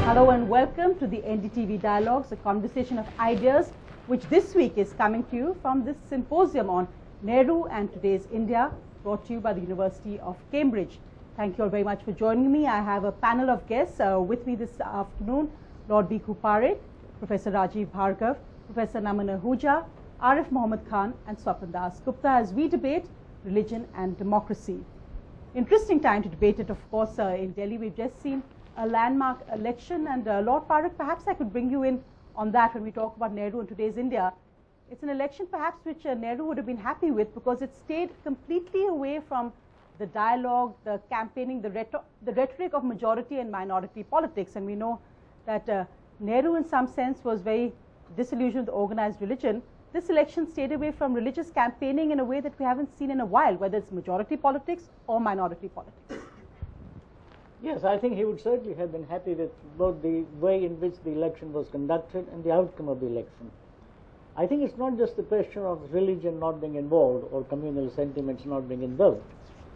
Hello and welcome to the NDTV Dialogues, a conversation of ideas, which this week is coming to you from this symposium on Nehru and today's India, brought to you by the University of Cambridge. Thank you all very much for joining me. I have a panel of guests with me this afternoon: Lord Bhikhu Parekh, Professor Rajeev Bhargava, Professor Naman Ahuja, Arif Mohammad and Swapan Dasgupta, as we debate religion and democracy. Interesting time to debate it, of course. In Delhi, we've just seen a landmark election, and Lord Parekh, perhaps I could bring you in on that when we talk about Nehru and today's India. It's an election perhaps which Nehru would have been happy with, because it stayed completely away from the dialogue, the campaigning, the rhetoric of majority and minority politics. And we know that Nehru in some sense was very disillusioned with organized religion. This election stayed away from religious campaigning in a way that we haven't seen in a while, whether it's majority politics or minority politics. Yes, I think he would certainly have been happy with both the way in which the election was conducted and the outcome of the election. I think it's not just the question of religion not being involved or communal sentiments not being involved.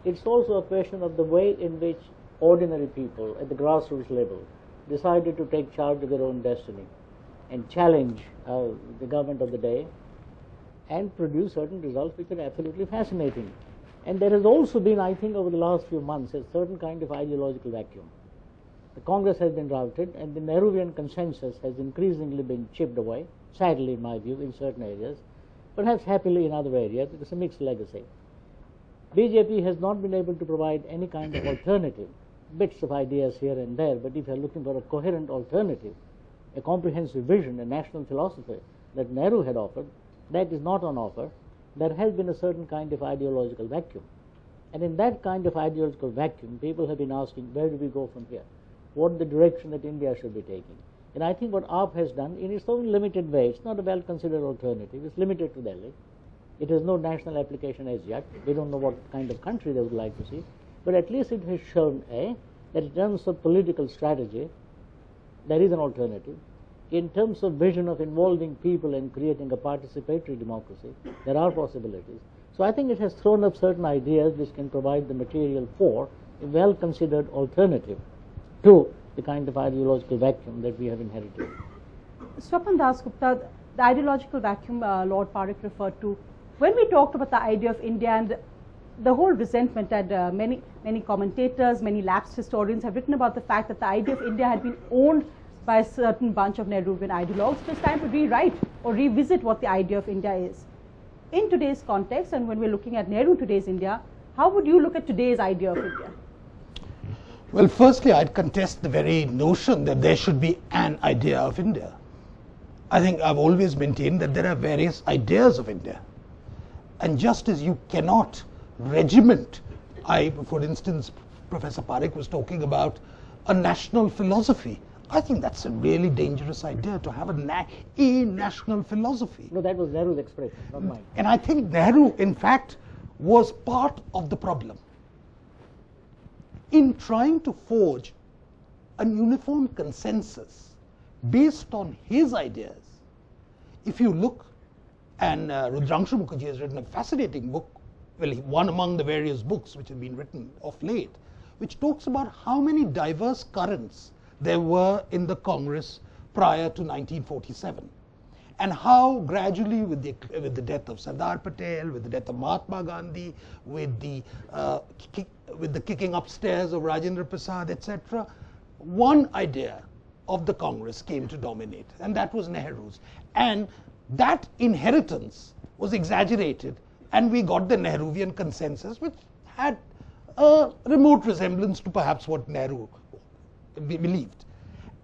It's also a question of the way in which ordinary people at the grassroots level decided to take charge of their own destiny and challenge the government of the day and produce certain results which are absolutely fascinating. And there has also been, I think, over the last few months, a certain kind of ideological vacuum. The Congress has been routed, and the Nehruvian consensus has increasingly been chipped away, sadly in my view, in certain areas, perhaps happily in other areas. It's a mixed legacy. BJP has not been able to provide any kind of alternative, bits of ideas here and there, but if you're looking for a coherent alternative, a comprehensive vision, a national philosophy that Nehru had offered, that is not on offer. There has been a certain kind of ideological vacuum. And in that kind of ideological vacuum, people have been asking, where do we go from here? What the direction that India should be taking? And I think what AAP has done, in its own limited way, it's not a well-considered alternative, it's limited to Delhi. It has no national application as yet. We don't know what kind of country they would like to see. But at least it has shown, that in terms of political strategy, there is an alternative. In terms of vision of involving people and creating a participatory democracy, there are possibilities. So I think it has thrown up certain ideas which can provide the material for a well-considered alternative to the kind of ideological vacuum that we have inherited. Swapan Dasgupta, the ideological vacuum Lord Parekh referred to, when we talked about the idea of India and the whole resentment, and many commentators, many lapsed historians have written about the fact that the idea of India had been owned by a certain bunch of Nehruvian ideologues. It's time to rewrite or revisit what the idea of India is. In today's context, and when we're looking at Nehru today's India, how would you look at today's idea of India? Well, firstly, I'd contest the very notion that there should be an idea of India. I think I've always maintained that there are various ideas of India. And just as you cannot regiment, for instance, Professor Parekh was talking about a national philosophy. I think that's a really dangerous idea, to have a national philosophy. No, that was Nehru's expression, not mine. And I think Nehru, in fact, was part of the problem. In trying to forge a uniform consensus based on his ideas, if you look, and Rudrangshu Mukherjee has written a fascinating book, well, one among the various books which have been written of late, which talks about how many diverse currents there were in the Congress prior to 1947, and how gradually with the death of Sardar Patel, with the death of Mahatma Gandhi, with the kicking upstairs of Rajendra Prasad, etc., one idea of the Congress came to dominate, and that was Nehru's. And that inheritance was exaggerated, and we got the Nehruvian consensus, which had a remote resemblance to perhaps what Nehru believed.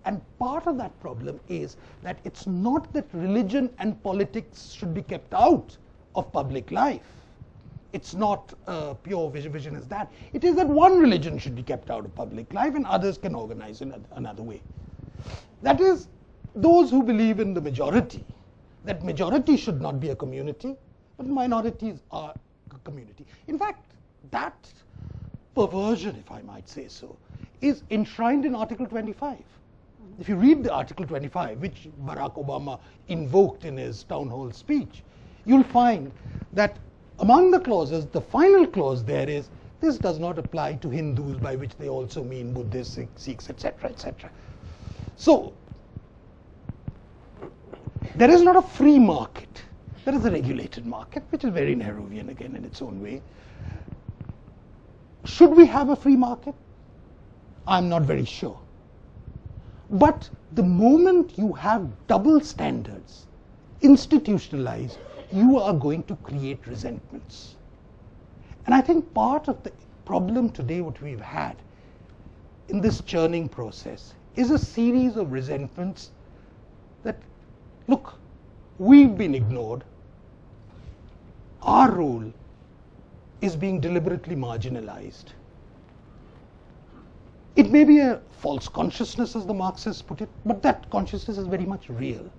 And part of that problem is that it's not that religion and politics should be kept out of public life. It's not pure vision as that. It is that one religion should be kept out of public life and others can organize in another way. That is, those who believe in the majority, that majority should not be a community, but minorities are a community. In fact, that perversion, if I might say so, is enshrined in Article 25. If you read the Article 25, which Barack Obama invoked in his town hall speech, you'll find that among the clauses, the final clause there is, this does not apply to Hindus, by which they also mean Buddhists, Sikhs, etc., etc. So, there is not a free market. There is a regulated market, which is very Nehruvian again in its own way. Should we have a free market? I'm not very sure. But the moment you have double standards institutionalized, you are going to create resentments. And I think part of the problem today, what we've had in this churning process, is a series of resentments that, look, we've been ignored. Our role is being deliberately marginalized. It may be a false consciousness, as the Marxists put it, but that consciousness is very much real.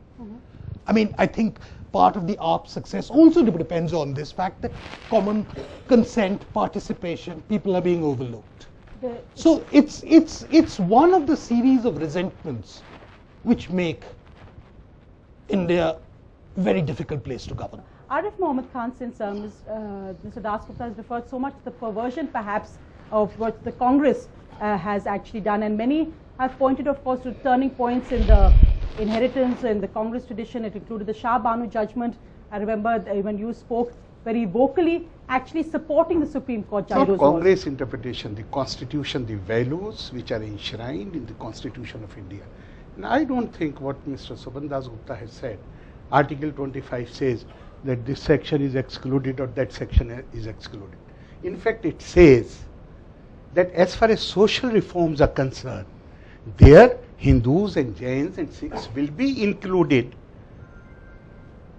I mean, I think part of the ARP's success also depends on this fact that common consent, participation, people are being overlooked. So it's one of the series of resentments which make India a very difficult place to govern. Arif Mohammad Khan, since Mr. Dasgupta has referred so much to the perversion perhaps of what the Congress has actually done, and many have pointed, of course, to turning points in the inheritance in the Congress tradition. It included the Shah Banu judgment. I remember when you spoke very vocally, actually supporting the Supreme Court judge. Not Congress interpretation, the Constitution, the values which are enshrined in the Constitution of India. And I don't think what Mr. Swapan Dasgupta has said, Article 25 says that this section is excluded or that section is excluded. In fact, it says that as far as social reforms are concerned, there Hindus and Jains and Sikhs will be included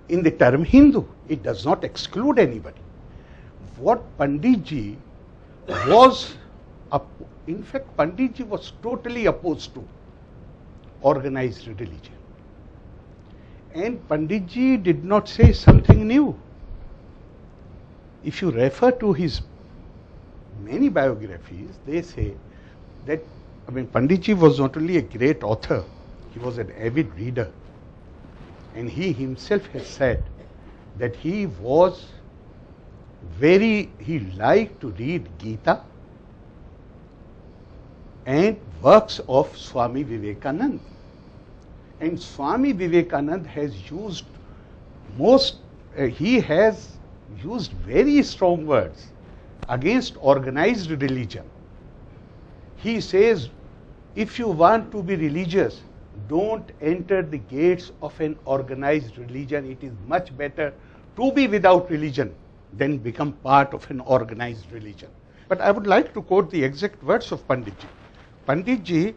in the term Hindu. It does not exclude anybody. What Panditji was, in fact, Panditji was totally opposed to organized religion. And Panditji did not say something new. If you refer to his many biographies, they say that, I mean, Panditji was not only a great author, he was an avid reader. And he himself has said that he liked to read Gita and works of Swami Vivekananda. And Swami Vivekananda has used he has used very strong words against organized religion. He says, if you want to be religious, don't enter the gates of an organized religion. It is much better to be without religion than become part of an organized religion. But I would like to quote the exact words of Panditji. Panditji,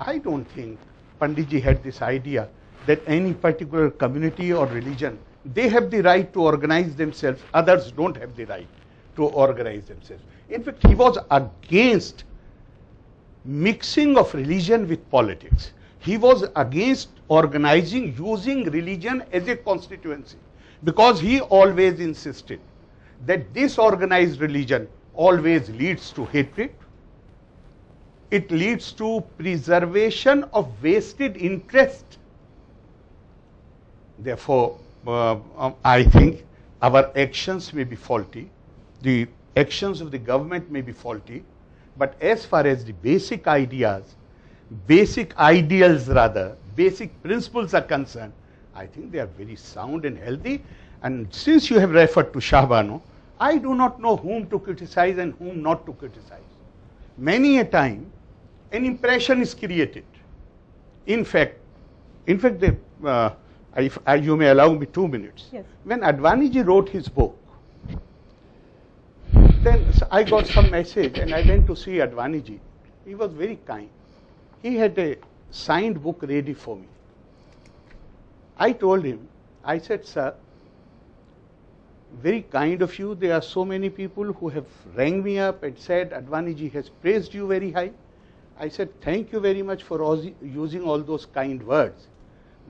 I don't think Panditji had this idea that any particular community or religion, they have the right to organize themselves, others don't have the right to organize themselves. In fact, he was against mixing of religion with politics. He was against organizing, using religion as a constituency, because he always insisted that this organized religion always leads to hatred. It leads to preservation of vested interest. Therefore, I think our actions may be faulty, the actions of the government may be faulty, but as far as the basic ideas, basic ideals rather, basic principles are concerned, I think they are very sound and healthy. And since you have referred to Shah Banu, I do not know whom to criticize and whom not to criticize. Many a time, an impression is created. In fact, if you may allow me 2 minutes. Yes. When Advaniji wrote his book, then I got some message and I went to see Advaniji. He was very kind. He had a signed book ready for me. I told him, I said, sir, very kind of you. There are so many people who have rang me up and said, Advaniji has praised you very high. I said, thank you very much for using all those kind words.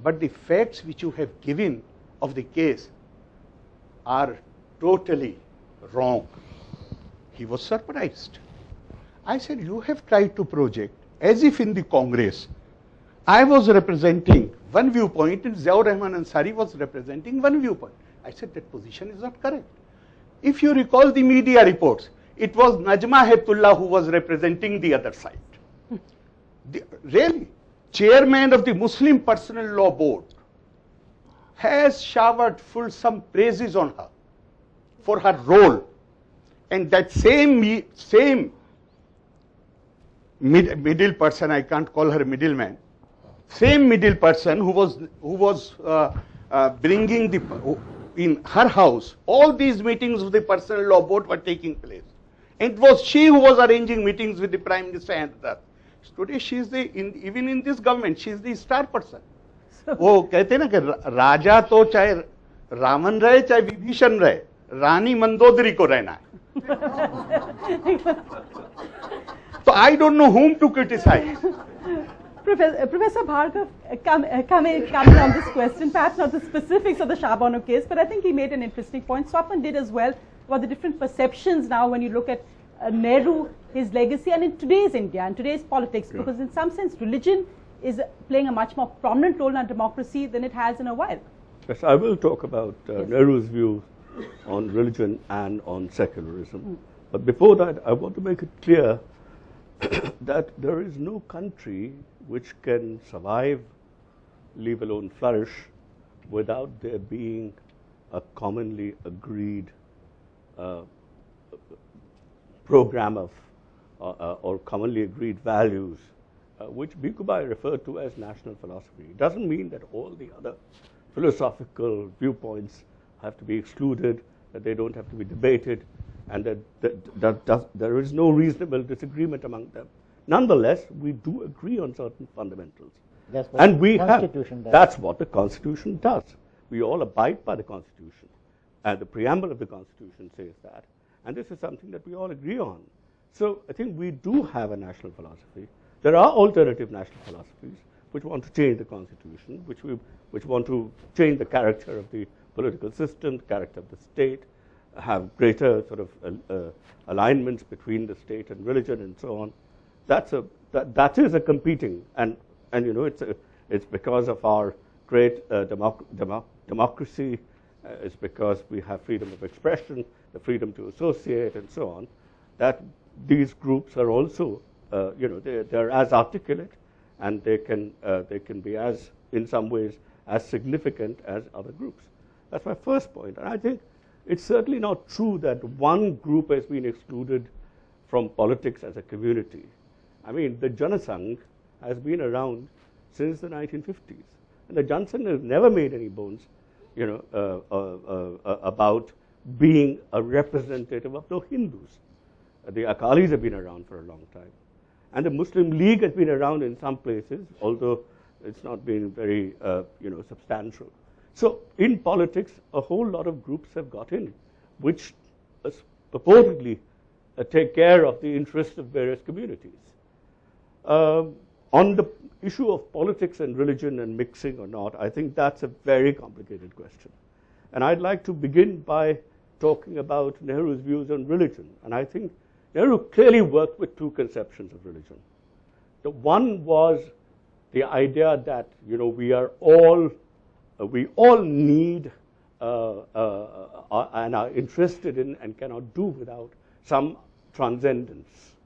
But the facts which you have given of the case are totally wrong. He was surprised. I said, you have tried to project as if in the Congress I was representing one viewpoint and Ziaur Rahman Ansari was representing one viewpoint. I said, that position is not correct. If you recall the media reports, it was Najma Heptullah who was representing the other side. Really, chairman of the Muslim Personal Law Board has showered fulsome praises on her for her role, and that same middle person, I can't call her a middleman, same middle person who was bringing in her house, all these meetings of the Personal Law Board were taking place. And it was she who was arranging meetings with the Prime Minister and others. Today she is even in this government, she is the star person. वो कहते हैं ना कि राजा तो चाहे रावण रहे चाहे विभीषण रहे, रानी मंदोदरी को रहना है. So I don't know whom to criticize. Professor Bhargava, coming on this question, perhaps not the specifics of the Shah Bano case, but I think he made an interesting point. Swapan did as well about the different perceptions now when you look at Nehru, his legacy, and in today's India and today's politics, because in some sense religion is playing a much more prominent role in our democracy than it has in a while. Yes, I will talk about Nehru's views on religion and on secularism. But before that, I want to make it clear that there is no country which can survive, leave alone flourish, without there being a commonly agreed program of or commonly agreed values, which Bhikhu Parekh referred to as national philosophy. It doesn't mean that all the other philosophical viewpoints have to be excluded, that they don't have to be debated, and that there is no reasonable disagreement among them. Nonetheless, we do agree on certain fundamentals. That's what And we the Constitution have, does. that's what the Constitution does. We all abide by the Constitution. And the preamble of the Constitution says that. And this is something that we all agree on. So I think we do have a national philosophy. There are alternative national philosophies which want to change the Constitution, which want to change the character of the political system, the character of the state, have greater sort of alignments between the state and religion and so on. That is a competing, and you know, it's because of our great democracy. It's because we have freedom of expression, the freedom to associate, and so on, that these groups are also, you know, they're as articulate, and they can be as, in some ways, as significant as other groups. That's my first point. And I think it's certainly not true that one group has been excluded from politics as a community. I mean, the Janasangh has been around since the 1950s. And the Janasangh has never made any bones, you know, about being a representative of the Hindus. The Akalis have been around for a long time. And the Muslim League has been around in some places, although it's not been very, you know, substantial. So in politics, a whole lot of groups have got in, which purportedly take care of the interests of various communities. On the issue of politics and religion and mixing or not, I think that's a very complicated question. And I'd like to begin by talking about Nehru's views on religion. And I think Nehru clearly worked with two conceptions of religion. The one was the idea that, you know, we all need and are interested in and cannot do without some transcendence,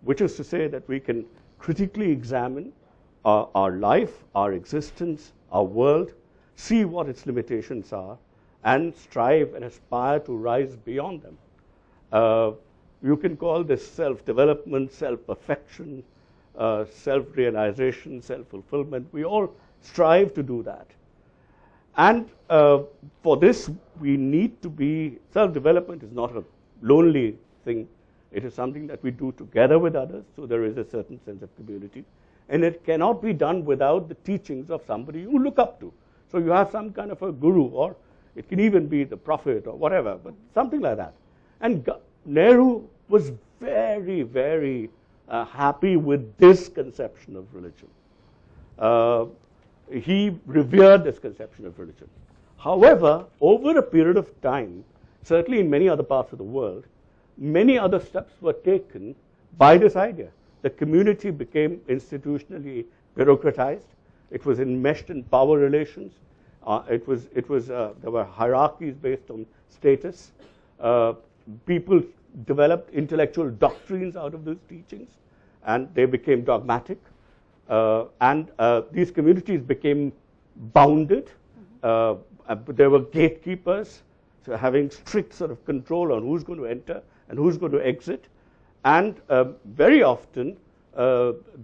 which is to say that we can critically examine our life, our existence, our world, see what its limitations are, and strive and aspire to rise beyond them. You can call this self-development, self-perfection, self-realization, self-fulfillment. We all strive to do that. And for this, we need to be, self-development is not a lonely thing. It is something that we do together with others, so there is a certain sense of community. And it cannot be done without the teachings of somebody you look up to. So you have some kind of a guru, or it can even be the prophet or whatever, but something like that. And Nehru was very, very happy with this conception of religion. He revered this conception of religion. However, over a period of time, certainly in many other parts of the world, many other steps were taken by this idea. The community became institutionally bureaucratized. It was enmeshed in power relations. There were hierarchies based on status. People developed intellectual doctrines out of those teachings, and they became dogmatic. and these communities became bounded. There were gatekeepers, so having strict sort of control on who's going to enter and who's going to exit. And very often,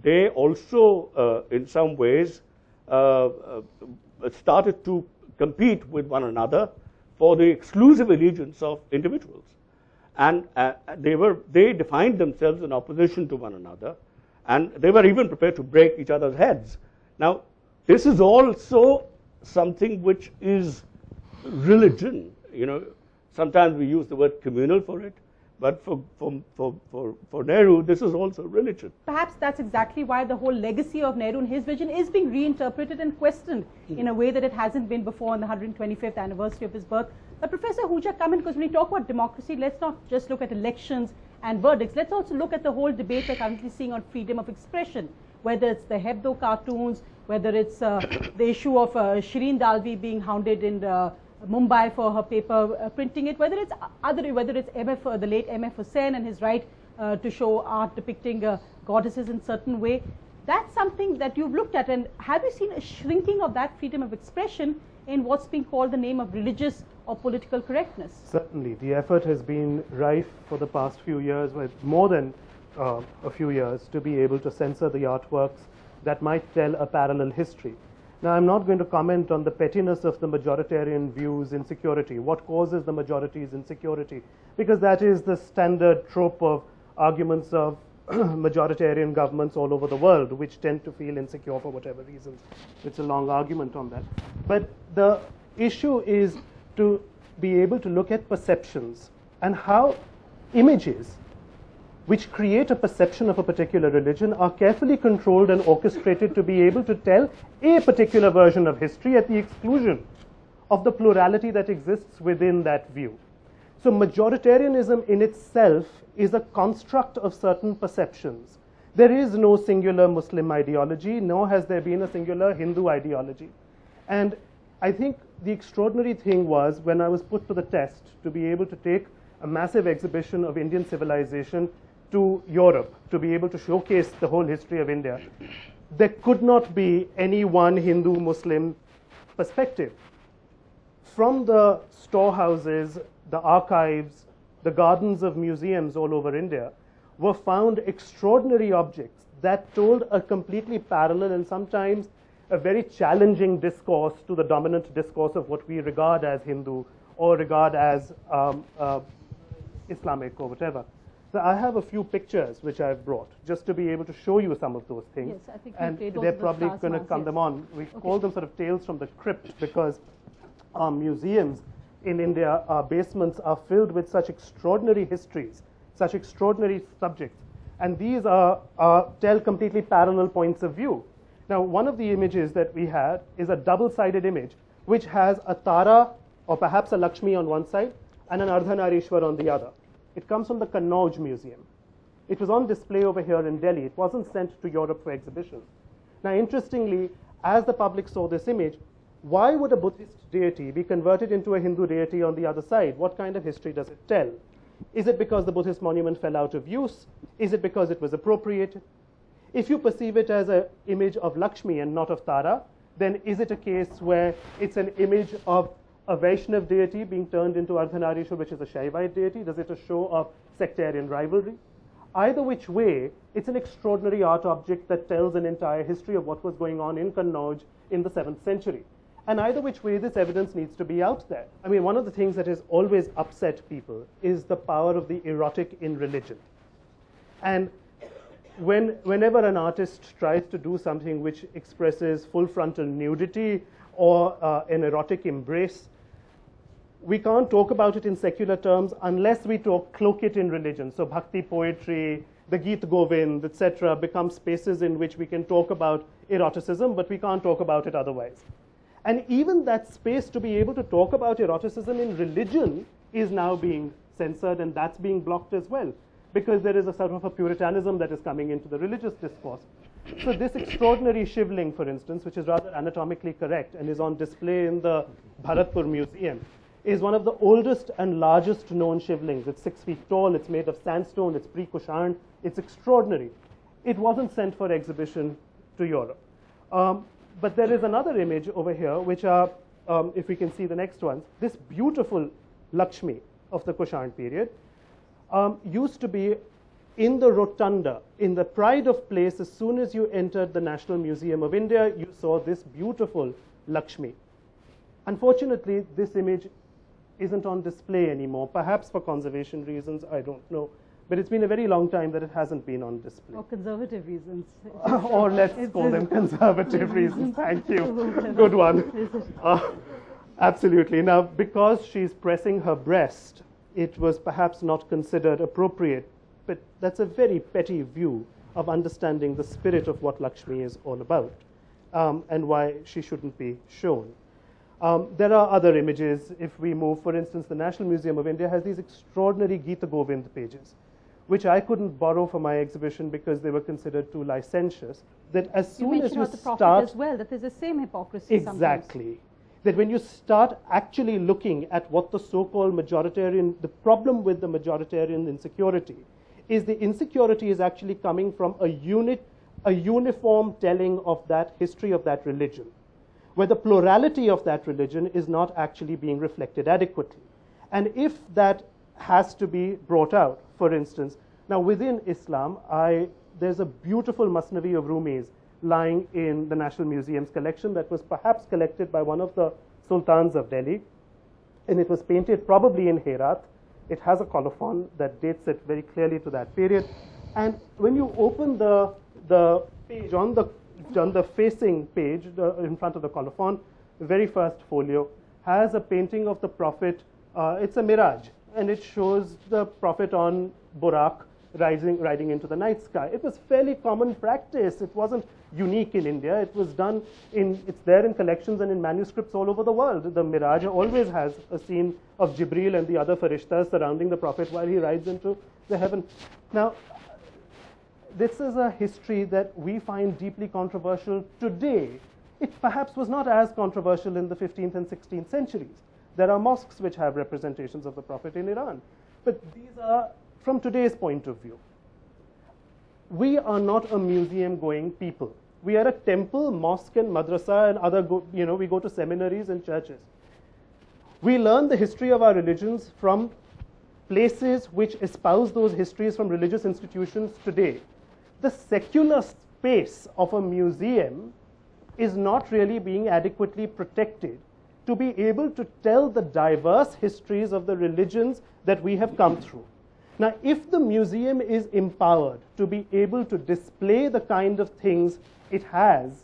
they also, in some ways, started to compete with one another for the exclusive allegiance of individuals. And they defined themselves in opposition to one another, and they were even prepared to break each other's heads. Now, this is also something which is religion. You know, sometimes we use the word communal for it, but for Nehru, this is also religion. Perhaps that's exactly why the whole legacy of Nehru and his vision is being reinterpreted and questioned in a way that it hasn't been before on the 125th anniversary of his birth. But Professor Ahuja, come in, because when we talk about democracy, let's not just look at elections and verdicts. Let's also look at the whole debate we're currently seeing on freedom of expression, whether it's the Hebdo cartoons, whether it's the issue of Shireen Dalvi being hounded in Mumbai for her paper printing it, whether it's MF, the late MF Hussain and his right to show art depicting goddesses in certain way. That's something that you've looked at, and have you seen a shrinking of that freedom of expression in what's being called the name of religious or political correctness? Certainly, the effort has been rife for the past few years, with more than a few years, to be able to censor the artworks that might tell a parallel history. Now, I'm not going to comment on the pettiness of the majoritarian views in security, what causes the majority's insecurity, because that is the standard trope of arguments of majoritarian governments all over the world, which tend to feel insecure for whatever reasons. It's a long argument on that. But the issue is to be able to look at perceptions and how images which create a perception of a particular religion are carefully controlled and orchestrated to be able to tell a particular version of history at the exclusion of the plurality that exists within that view. So majoritarianism in itself is a construct of certain perceptions. There is no singular Muslim ideology, nor has there been a singular Hindu ideology. And I think the extraordinary thing was, when I was put to the test to be able to take a massive exhibition of Indian civilization to Europe, to be able to showcase the whole history of India, there could not be any one Hindu-Muslim perspective. From the storehouses, the archives, the gardens of museums all over India were found extraordinary objects that told a completely parallel and sometimes a very challenging discourse to the dominant discourse of what we regard as Hindu or regard as Islamic or whatever. So I have a few pictures which I've brought just to be able to show you some of those things. Yes, I think and they're probably going to come them on. We call them sort of tales from the crypt, because our museums in India, our basements are filled with such extraordinary histories, such extraordinary subjects. And these tell completely parallel points of view. Now, one of the images that we had is a double-sided image which has a Tara or perhaps a Lakshmi on one side and an Ardhanarishwar on the other. It comes from the Kannauj Museum. It was on display over here in Delhi. It wasn't sent to Europe for exhibition. Now, interestingly, as the public saw this image, why would a Buddhist deity be converted into a Hindu deity on the other side? What kind of history does it tell? Is it because the Buddhist monument fell out of use? Is it because it was appropriated? If you perceive it as an image of Lakshmi and not of Tara, then is it a case where it's an image of a Vaishnav deity being turned into Ardhanarishwar, which is a Shaivite deity? Does it a show of sectarian rivalry? Either which way, it's an extraordinary art object that tells an entire history of what was going on in Kannauj in the 7th century. And either which way, this evidence needs to be out there. I mean, one of the things that has always upset people is the power of the erotic in religion. And whenever an artist tries to do something which expresses full frontal nudity or an erotic embrace, we can't talk about it in secular terms unless we cloak it in religion. So bhakti poetry, the Geet Govind, etc. become spaces in which we can talk about eroticism, but we can't talk about it otherwise. And even that space to be able to talk about eroticism in religion is now being censored, and that's being blocked as well, because there is a sort of a puritanism that is coming into the religious discourse. So this extraordinary shivling, for instance, which is rather anatomically correct and is on display in the Bharatpur Museum, is one of the oldest and largest known shivlings. It's 6 feet tall, it's made of sandstone, it's pre-Kushan, it's extraordinary. It wasn't sent for exhibition to Europe. But there is another image over here, which are, if we can see the next ones, this beautiful Lakshmi of the Kushan period used to be in the rotunda, in the pride of place. As soon as you entered the National Museum of India, you saw this beautiful Lakshmi. Unfortunately, this image isn't on display anymore, perhaps for conservation reasons, I don't know. But it's been a very long time that it hasn't been on display. Or conservative reasons. Or let's call them conservative reasons. Thank you. Good one. Absolutely. Now, because she's pressing her breast, it was perhaps not considered appropriate. But that's a very petty view of understanding the spirit of what Lakshmi is all about, and why she shouldn't be shown. There are other images. If we move, for instance, the National Museum of India has these extraordinary Gita Govind pages, which I couldn't borrow for my exhibition because they were considered too licentious. That as soon as you the start, prophet as well, that there's the same hypocrisy exactly. Sometimes. That when you start actually looking at what the so-called majoritarian, the problem with the majoritarian insecurity is the insecurity is actually coming from a uniform telling of that history of that religion, where the plurality of that religion is not actually being reflected adequately. And if that has to be brought out, for instance, now within Islam, there's a beautiful Masnavi of Rumi's lying in the National Museum's collection that was perhaps collected by one of the sultans of Delhi, and it was painted probably in Herat. It has a colophon that dates it very clearly to that period. And when you open the page, on the facing page, in front of the colophon, the very first folio has a painting of the Prophet. It's a mirage, and it shows the Prophet on Burak riding into the night sky. It was fairly common practice. It wasn't unique in India. It was done it's there in collections and in manuscripts all over the world. The Miraj always has a scene of Jibreel and the other Farishtas surrounding the Prophet while he rides into the heaven. Now, this is a history that we find deeply controversial today. It perhaps was not as controversial in the 15th and 16th centuries. There are mosques which have representations of the Prophet in Iran. But these are from today's point of view. We are not a museum-going people. We are a temple, mosque, and madrasa, and other, we go to seminaries and churches. We learn the history of our religions from places which espouse those histories from religious institutions today. The secular space of a museum is not really being adequately protected to be able to tell the diverse histories of the religions that we have come through. Now, if the museum is empowered to be able to display the kind of things it has,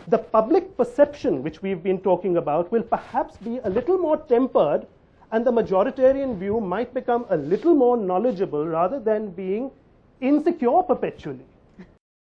the public perception which we've been talking about will perhaps be a little more tempered, and the majoritarian view might become a little more knowledgeable rather than being insecure perpetually.